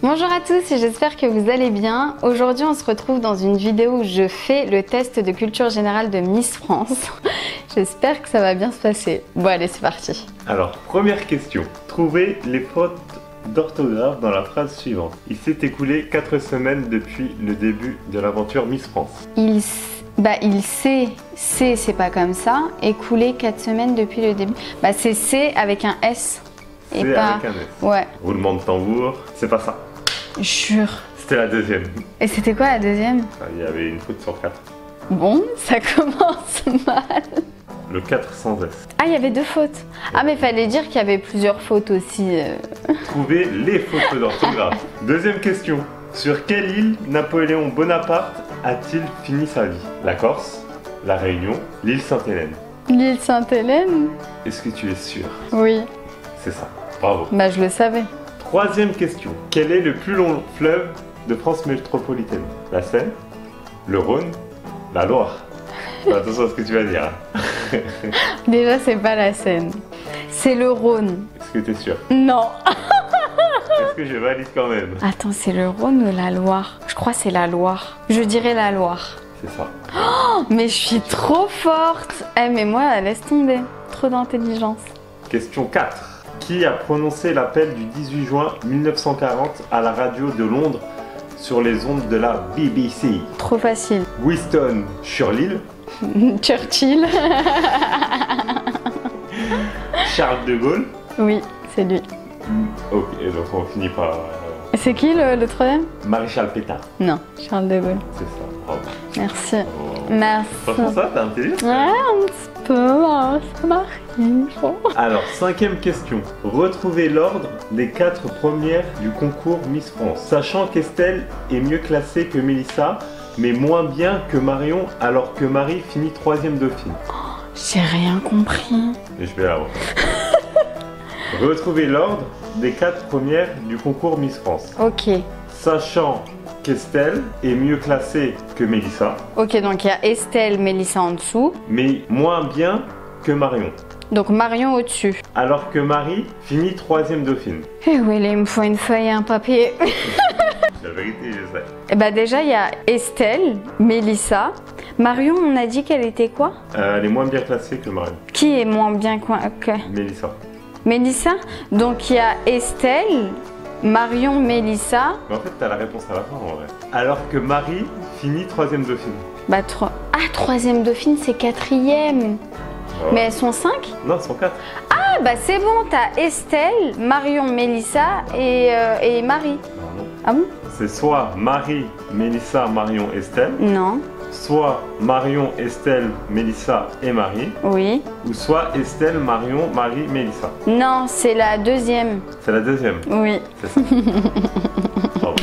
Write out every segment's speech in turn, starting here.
Bonjour à tous, j'espère que vous allez bien. Aujourd'hui on se retrouve dans une vidéo où je fais le test de culture générale de Miss France. J'espère que ça va bien se passer. Bon allez, c'est parti. Alors, première question. Trouvez les fautes d'orthographe dans la phrase suivante. Il s'est écoulé 4 semaines depuis le début de l'aventure Miss France. Il sait, c'est pas comme ça. Écoulé 4 semaines depuis le début. Bah c'est C avec un S. Et C'est pas... avec un S. Ouais. Roulement de tambour, c'est pas ça. Jure. C'était la deuxième. Et c'était quoi la deuxième? Enfin, il y avait une faute sur 4. Bon, ça commence mal. Le 4 sans S. Ah, il y avait 2 fautes. Ah, mais fallait dire qu'il y avait plusieurs fautes aussi. Trouvez les fautes d'orthographe. Deuxième question. Sur quelle île Napoléon Bonaparte a-t-il fini sa vie? La Corse, la Réunion, l'île Sainte-Hélène. L'île Sainte-Hélène? Est-ce que tu es sûr? Oui. C'est ça. Bravo. Bah, je le savais. Troisième question. Quel est le plus long fleuve de France métropolitaine? La Seine, le Rhône, la Loire. Fais attention à ce que tu vas dire. Déjà, c'est pas la Seine. C'est le Rhône. Est-ce que tu es sûr? Non. Est-ce que je valide quand même? Attends, c'est le Rhône ou la Loire? Je crois que c'est la Loire. Je dirais la Loire. C'est ça. Oh, mais je suis trop forte. Eh, mais moi, laisse tomber. Trop d'intelligence. Question 4. Qui a prononcé l'appel du 18 juin 1940 à la radio de Londres sur les ondes de la BBC? Trop facile. Winston Churchill, Churchill. Charles de Gaulle. Oui, c'est lui. Ok, donc on finit par C'est qui le troisième? Maréchal Pétain. Non, Charles de Gaulle. C'est ça. Bravo. Merci. Oh. Merci. Franchement, ça, t'as intelligent. Ouais, un petit peu, ça m'arrive. Alors, cinquième question. Retrouvez l'ordre des 4 premières du concours Miss France. Sachant qu'Estelle est mieux classée que Mélissa, mais moins bien que Marion, alors que Marie finit 3e dauphine. J'ai rien compris. Et je vais la refaire. Retrouvez l'ordre des 4 premières du concours Miss France. Ok. Sachant qu'Estelle est mieux classée que Mélissa, Ok, donc il y a Estelle, Mélissa en dessous. mais moins bien que Marion. Donc Marion au-dessus. Alors que Marie finit 3e dauphine. Eh oui, là, il me faut une feuille et un papier. La vérité, je sais. Et bah déjà, il y a Estelle, Mélissa. Marion, on a dit qu'elle était quoi? Elle est moins bien classée que Marion. Qui est moins bien que... Mélissa. Mélissa. Donc il y a Estelle, Marion, Mélissa. Mais en fait, t'as la réponse à la fin en vrai. Alors que Marie finit 3e dauphine. Bah 3. Ah, 3e dauphine, c'est 4e. Oh. Mais elles sont 5? Non, elles sont 4. Ah bah c'est bon, t'as Estelle, Marion, Mélissa et Marie. Non. Ah bon? C'est soit Marie, Mélissa, Marion, Estelle, Non. soit Marion, Estelle, Mélissa et Marie, Oui. ou soit Estelle, Marion, Marie, Mélissa. Non, c'est la 2e. C'est la 2e. Oui. C'est ça. Bravo.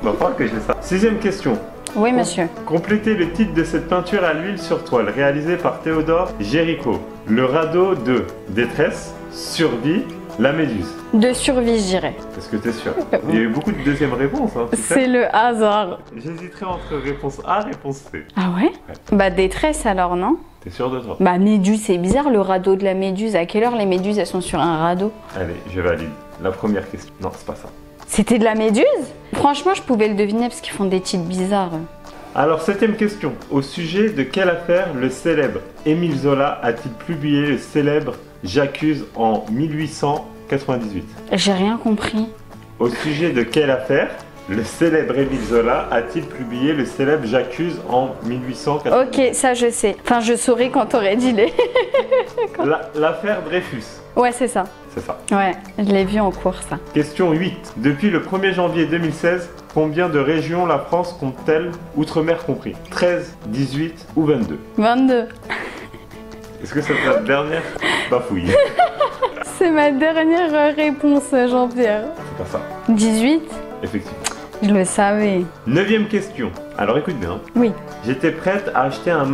Va falloir que je ça. 6e question. Oui, monsieur. Complétez le titre de cette peinture à l'huile sur toile réalisée par Théodore Géricault. Le radeau de détresse, survie, la méduse. De survie, je dirais. Est-ce que t'es sûr? Il y a eu beaucoup de deuxièmes réponses. Hein, tu sais. C'est le hasard. J'hésiterais entre réponse A et réponse C. Ah ouais? Bah détresse alors, non? T'es sûr de toi? Bah méduse, c'est bizarre le radeau de la méduse. À quelle heure les méduses elles sont sur un radeau? Allez, je valide. La première question. Non, c'est pas ça. C'était de la méduse? Franchement, je pouvais le deviner parce qu'ils font des titres bizarres. Alors, 7e question. Au sujet de quelle affaire le célèbre Émile Zola a-t-il publié le célèbre J'accuse en 1898? J'ai rien compris. Au sujet de quelle affaire le célèbre Émile Zola a-t-il publié le célèbre J'accuse en 1898? Ok, ça je sais. Enfin, je saurais quand t'aurais dit les... L'affaire Dreyfus. Ouais, c'est ça. C'est ça. Ouais, je l'ai vu en cours, ça. Question 8. Depuis le 1er janvier 2016, combien de régions la France compte-t-elle, outre-mer compris? 13, 18 ou 22? 22. Est-ce que c'est ta dernière bafouille? C'est ma dernière réponse, Jean-Pierre. C'est pas ça. 18? Effectivement. Je le savais. 9e question. Alors écoute bien. Oui. J'étais prête à acheter un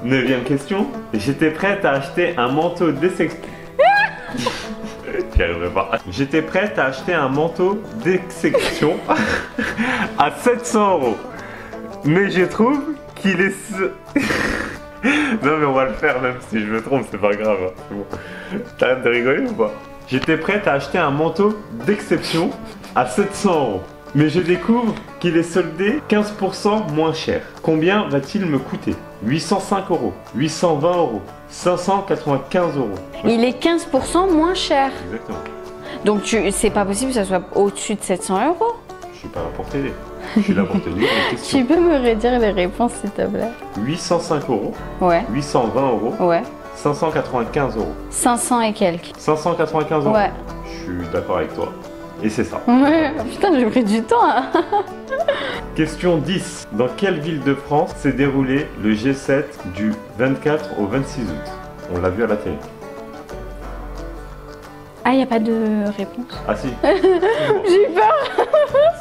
9e question. J'étais prête à acheter un manteau d'exception. J'y arriverai pas. J'étais prête à acheter un manteau d'exception à 700 €. Mais je trouve qu'il est... Non mais on va le faire même si je me trompe, c'est pas grave. Hein. C'est bon. T'arrêtes de rigoler ou pas? J'étais prête à acheter un manteau d'exception à 700 euros. Mais je découvre qu'il est soldé 15% moins cher. Combien va-t-il me coûter? 805 euros, 820 euros, 595 euros. Il est 15% moins cher. Exactement. Donc c'est pas possible que ça soit au-dessus de 700 euros. Je suis pas là pour t'aider. Je suis là pour te dire les questions. Tu peux me redire les réponses s'il te plaît? 805 euros, Ouais. 820 euros, Ouais. 595 euros. 500 et quelques. 595 euros. Ouais. Je suis d'accord avec toi. Et c'est ça. Ouais. Putain, j'ai pris du temps. Hein. Question 10. Dans quelle ville de France s'est déroulé le G7 du 24 au 26 août? On l'a vu à la télé. Ah, y a pas de réponse. Ah si. J'ai eu peur.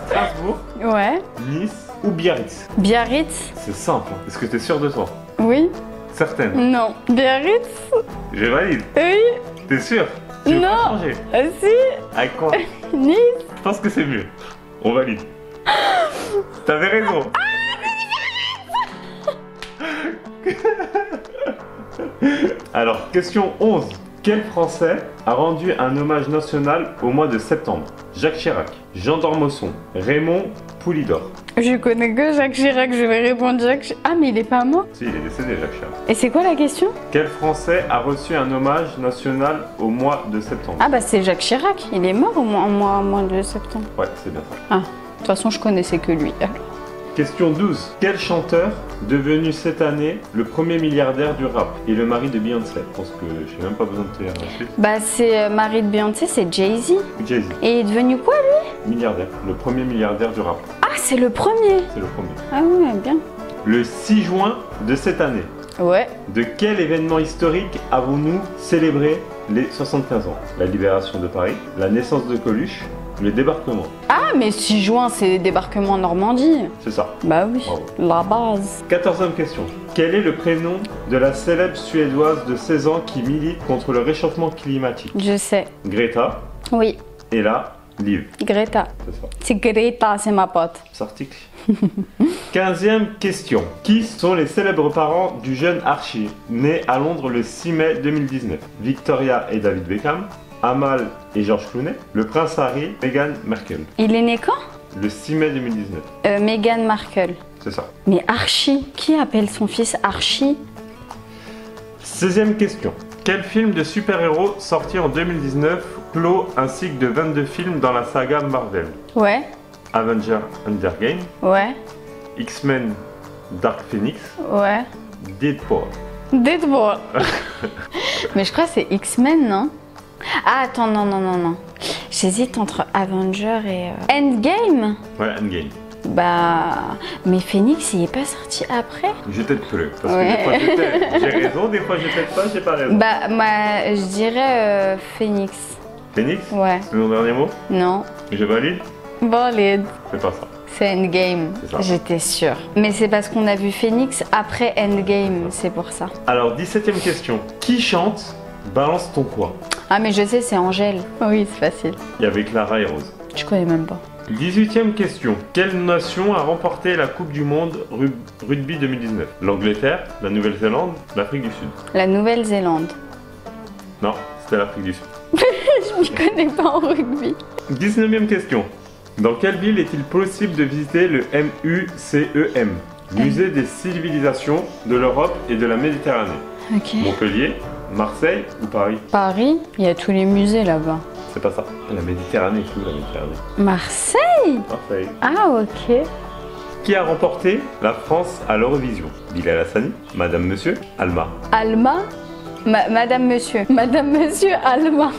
Strasbourg, Ouais. Nice ou Biarritz? Biarritz? C'est simple. Hein. Est-ce que tu es sûr de toi? Oui. Certaine. Non. Biarritz? Je valide. Oui. T'es sûr? Tu veux Non. pas changer? Ah, si. Avec quoi? Nice. Je pense que c'est mieux. On valide. T'avais raison. Alors, question 11. Quel Français a rendu un hommage national au mois de septembre? Jacques Chirac, Jean d'Ormesson, Raymond Poulidor. Je connais que Jacques Chirac, je vais répondre Jacques Chirac. Ah, mais il est pas mort. Si, il est décédé, Jacques Chirac. Et c'est quoi la question? Quel Français a reçu un hommage national au mois de septembre? Ah, bah c'est Jacques Chirac, il est mort au mois de septembre. Ouais, c'est bien ça. Ah, de toute façon, je connaissais que lui. Question 12. Quel chanteur, devenu cette année le premier milliardaire du rap et le mari de Beyoncé? Je pense que j'ai même pas besoin de te dire la suite. Bah, c'est mari de Beyoncé, c'est Jay-Z. Jay-Z, Et il est devenu quoi, lui? milliardaire, le premier milliardaire du rap. Ah, c'est le premier. C'est le premier. Ah ouais, bien. Le 6 juin de cette année, Ouais. de quel événement historique avons-nous célébré les 75 ans? La libération de Paris, la naissance de Coluche, le débarquement. Ah, mais 6 juin, c'est débarquement en Normandie. C'est ça. Bah oui, Bravo. la base. 14e question. Quel est le prénom de la célèbre Suédoise de 16 ans qui milite contre le réchauffement climatique? Je sais. Greta, Oui, Ella, Liv. Greta. C'est ça. C'est Greta, c'est ma pote. Cet article. 15e question. Qui sont les célèbres parents du jeune Archie, né à Londres le 6 mai 2019? Victoria et David Beckham, Amal et George Clooney, le prince Harry, Meghan Markle. Il est né quand? Le 6 mai 2019. Meghan Markle. C'est ça. Mais Archie, qui appelle son fils Archie? 16e question. Quel film de super-héros sorti en 2019 clôt un cycle de 22 films dans la saga Marvel? Ouais, Avengers Endgame, ouais, X-Men Dark Phoenix, ouais. Deadpool. Deadpool. Mais je crois que c'est X-Men, non? Ah, attends, non. J'hésite entre Avenger et Endgame. Ouais, Endgame. Bah, mais Phoenix, il est pas sorti après? Je t'aide plus. Parce Ouais. que des fois j'ai raison, des fois je t'aide pas, j'ai pas raison. Bah, je dirais Phoenix. Phoenix, Ouais, c'est mon dernier mot? non. Je valide? Valide. C'est pas ça. C'est Endgame. C'est ça. J'étais sûre. Mais c'est parce qu'on a vu Phoenix après Endgame, c'est pour ça. Alors, 17e question. Qui chante Balance ton poids? Ah, mais je sais, c'est Angèle. Oui, c'est facile. Il y avait Clara et Rose. Je connais même pas. 18e question. Quelle nation a remporté la Coupe du Monde rugby 2019? L'Angleterre, la Nouvelle-Zélande, l'Afrique du Sud. La Nouvelle-Zélande. Non, c'était l'Afrique du Sud. Je m'y connais pas en rugby. 19e question. Dans quelle ville est-il possible de visiter le MUCEM, Musée des civilisations de l'Europe et de la Méditerranée? Ok. Montpellier, Marseille ou Paris? Paris, il y a tous les musées là-bas. C'est pas ça. La Méditerranée, tout la Méditerranée. Marseille? Marseille. Ah, ok. Qui a remporté la France à l'Eurovision? Bilal Hassani, Madame Monsieur, Alma. Alma? Madame Monsieur. Madame Monsieur Alma.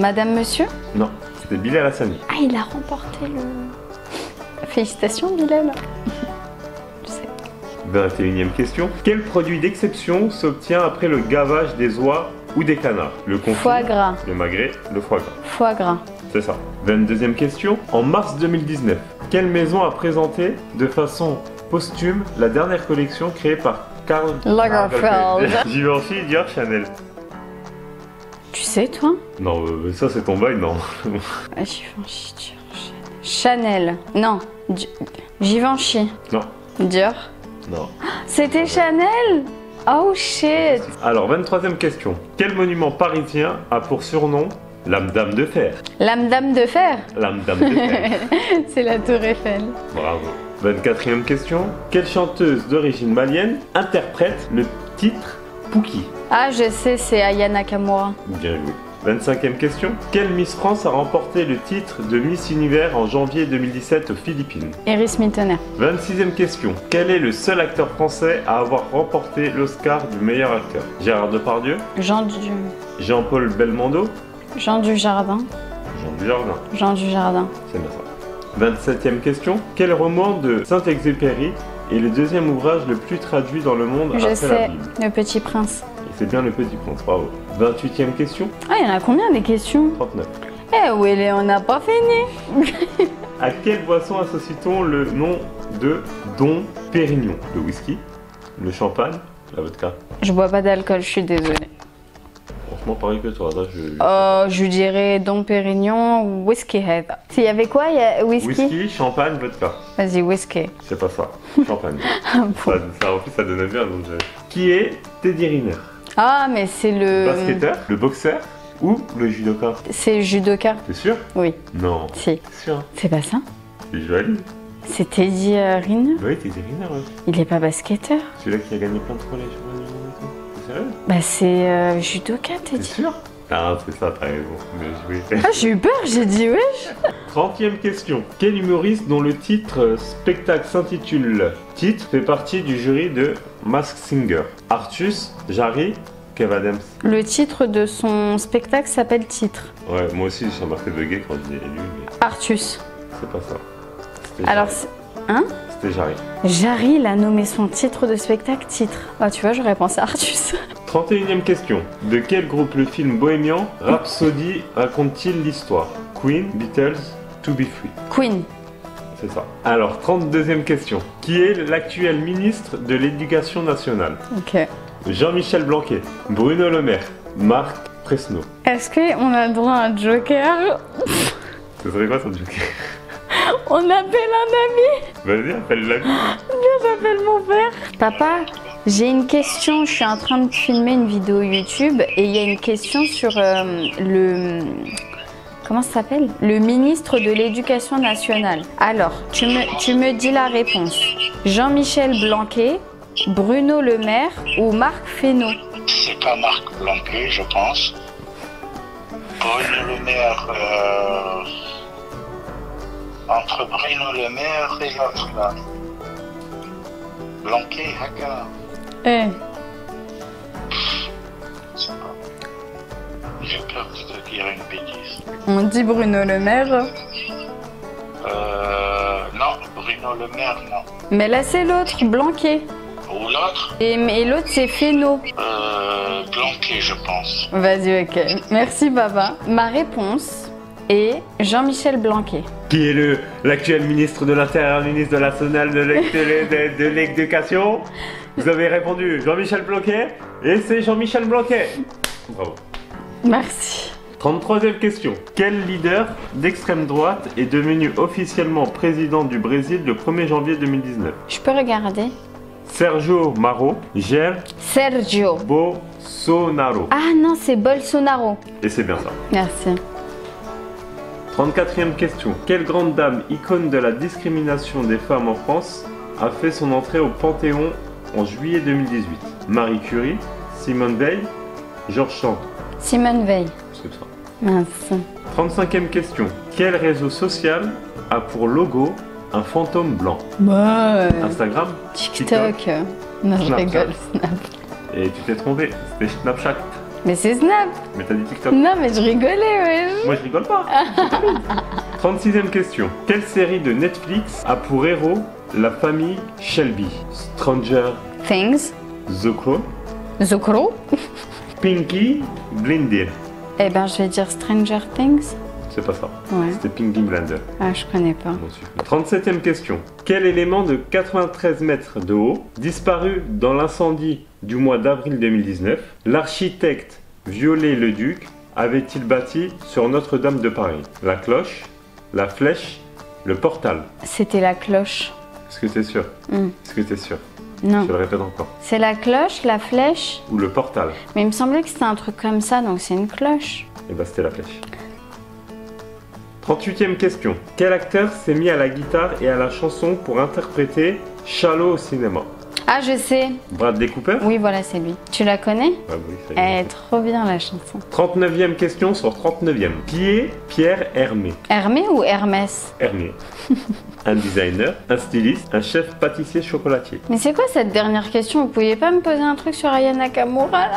Madame Monsieur? Non, c'était Bilal Hassani. Ah, il a remporté le... Félicitations, Bilal. Je sais. 21e question. Quel produit d'exception s'obtient après le gavage des oies ou des canards? Le confit, Foie gras. le magret, le foie gras. Foie gras. C'est ça. 22e question. En mars 2019, quelle maison a présenté de façon posthume la dernière collection créée par Karl Lagerfeld. Givenchy, Dior, Chanel? Tu sais, toi? Non, ça c'est ton bail, non. Ah, Givenchy, Dior, Chanel. Non. Givenchy. Non, Dior. non. C'était Chanel? Oh shit. Alors, 23e question. Quel monument parisien a pour surnom L'âme dame de fer. L'âme dame de fer. L'âme dame de fer. C'est la tour Eiffel. Bravo. 24e question. Quelle chanteuse d'origine malienne interprète le titre Pouki? Ah, je sais, c'est Aya Nakamura. Bien joué. 25e question. Quelle Miss France a remporté le titre de Miss Univers en janvier 2017 aux Philippines? Iris Mittener. 26e question. Quel est le seul acteur français à avoir remporté l'Oscar du meilleur acteur? Gérard Depardieu, Jean-Paul Belmondo, Jean Dujardin. Jean Dujardin. Jean Dujardin. C'est bien ça. 27e question. Quel roman de Saint-Exupéry est le deuxième ouvrage le plus traduit dans le monde Je après la sais, Bible? Le Petit Prince. Et c'est bien Le Petit Prince, bravo. 28e question. Ah, il y en a combien des questions? 39. Eh oui, on n'a pas fini. À quelle boisson associe-t-on le nom de Dom Pérignon? Le whisky, le champagne, la vodka? Je bois pas d'alcool, je suis désolée. Franchement, pareil que toi. Là, Je dirais Dom Pérignon ou Whisky Head. S'il y avait quoi? Il y a whisky, champagne, vodka. Vas-y, whisky. C'est pas ça. Champagne. Bon. En plus, ça donne bien. Donc, Qui est Teddy Riner? Ah, mais c'est le... Basketteur, le boxeur ou le judoka? C'est judoka. T'es sûr? Oui. Non. Si. T'es sûr? C'est pas ça? C'est joli. C'est Teddy Riner? Oui, Teddy Riner, ouais. Il est pas basketteur? Celui-là qui a gagné plein de trophées sur le monde et tout. C'est sérieux? Bah c'est judoka, T'es Teddy. sûr? Ah, c'est ça, t'as raison. Bien joué. Ah, j'ai eu peur, j'ai dit wesh. 30e question. Quel humoriste dont le titre spectacle s'intitule Titre fait partie du jury de Masked Singer? Artus, Jarry, Kev Adams. Le titre de son spectacle s'appelle Titre. Ouais, moi aussi j'ai remarqué bugger quand je l'ai lu, mais Artus. c'est pas ça. C'était Alors, Jarry. hein? C'était Jarry. Jarry, il a nommé son titre de spectacle Titre. Ah, tu vois, j'aurais pensé à Artus. 31e question. De quel groupe le film Bohémien Rhapsody raconte-t-il l'histoire? Queen, Beatles, To Be Free. Queen. C'est ça. Alors, 32e question. Qui est l'actuel ministre de l'Éducation nationale? Ok. Jean-Michel Blanquer, Bruno Le Maire, Marc Presneau. Est-ce qu'on a le droit à un joker? Ça serait quoi ton joker? On appelle un ami. Vas-y, appelle l'ami. Bien, j'appelle mon père. Papa, j'ai une question. Je suis en train de filmer une vidéo YouTube et il y a une question sur le... Comment ça s'appelle? Le ministre de l'Éducation nationale. Alors, tu me dis la réponse. Jean-Michel Blanquer, Bruno Le Maire ou Marc Fesneau? C'est pas Marc Blanquer, je pense. Bruno Le Maire, entre Bruno Le Maire et l'autre là. Blanquer, Haka. Eh, Je sais pas. J'ai peur de te dire une bêtise. on dit Bruno Le Maire. Non, Bruno Le Maire, non. Mais là, c'est l'autre, Blanquer. Ou l'autre Et l'autre, c'est Fesneau. Blanquer, je pense. Vas-y, ok. Merci, papa. Ma réponse est Jean-Michel Blanquer. Qui est l'actuel ministre de l'Intérieur, ministre de la nationale de l'Éducation? Vous avez répondu Jean-Michel Blanquer et c'est Jean-Michel Blanquer. Bravo. Merci. 33e question. Quel leader d'extrême droite est devenu officiellement président du Brésil le 1er janvier 2019? Je peux regarder? Sergio Maro, Jair Sergio. Bolsonaro. Ah non, c'est Bolsonaro. Et c'est bien ça. Merci. 34e question. Quelle grande dame, icône de la discrimination des femmes en France, a fait son entrée au Panthéon en juillet 2018? Marie Curie, Simone Veil, Georges Sand. Simone Veil. C'est ça. Merci. 35e question. Quel réseau social a pour logo un fantôme blanc? Bah, Instagram, TikTok. Non, je Snapchat. rigole, Snap. Et tu t'es trompé, c'était Snapchat. Mais c'est Snap. Mais t'as dit TikTok. Non, mais je rigolais, ouais. Moi je rigole pas. 36e question. Quelle série de Netflix a pour héros la famille Shelby? Stranger Things. The Crown, The Crow. Pinky Blinded. Eh ben, je vais dire Stranger Things. C'est pas ça. Ouais. C'était Pinky Blinded. Ah, je connais pas. Bon, super. 37e question. Quel élément de 93 mètres de haut, disparu dans l'incendie du mois d'avril 2019, l'architecte Viollet-le-Duc avait-il bâti sur Notre-Dame de Paris? La cloche, la flèche, le portal. C'était la cloche. Est-ce que t'es sûr? Est-ce que t'es sûr? Non. Je le répète encore. C'est la cloche, la flèche. Ou le portal. Mais il me semblait que c'était un truc comme ça, donc c'est une cloche. Et bah c'était la flèche. 38e question. Quel acteur s'est mis à la guitare et à la chanson pour interpréter Shallow au cinéma? Ah, je sais. Bradley Cooper? Oui, voilà, c'est lui. Tu la connais? Ah oui, ça y Elle est. est trop bien, la chanson. 39e question sur 39e. Qui est Pierre Hermé? Hermé ou Hermès? Hermé. Un designer, un styliste, un chef pâtissier chocolatier. Mais c'est quoi cette dernière question? Vous pouviez pas me poser un truc sur Aya Nakamura,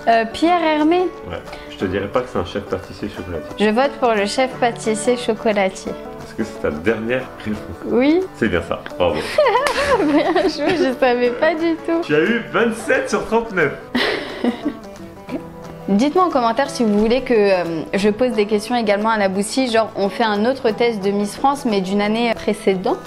là? Pierre Hermé? Ouais, je te dirais pas que c'est un chef pâtissier chocolatier. Je vote pour le chef pâtissier chocolatier. Est-ce que c'est ta dernière réponse? Oui. C'est bien ça, bravo. Bien joué, je savais pas du tout. Tu as eu 27 sur 39. Dites-moi en commentaire si vous voulez que je pose des questions également à Naboussi, genre on fait un autre test de Miss France mais d'une année précédente.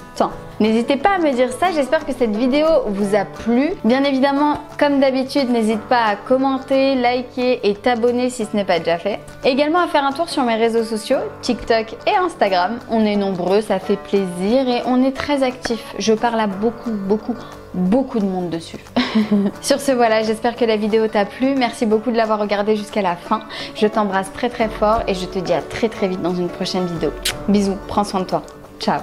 N'hésitez pas à me dire ça, j'espère que cette vidéo vous a plu. Bien évidemment, comme d'habitude, n'hésite pas à commenter, liker et t'abonner si ce n'est pas déjà fait. Également à faire un tour sur mes réseaux sociaux, TikTok et Instagram. On est nombreux, ça fait plaisir et on est très actifs. Je parle à beaucoup de monde dessus. Sur ce, voilà, j'espère que la vidéo t'a plu. Merci beaucoup de l'avoir regardée jusqu'à la fin. Je t'embrasse très fort et je te dis à très vite dans une prochaine vidéo. Bisous, prends soin de toi. Ciao.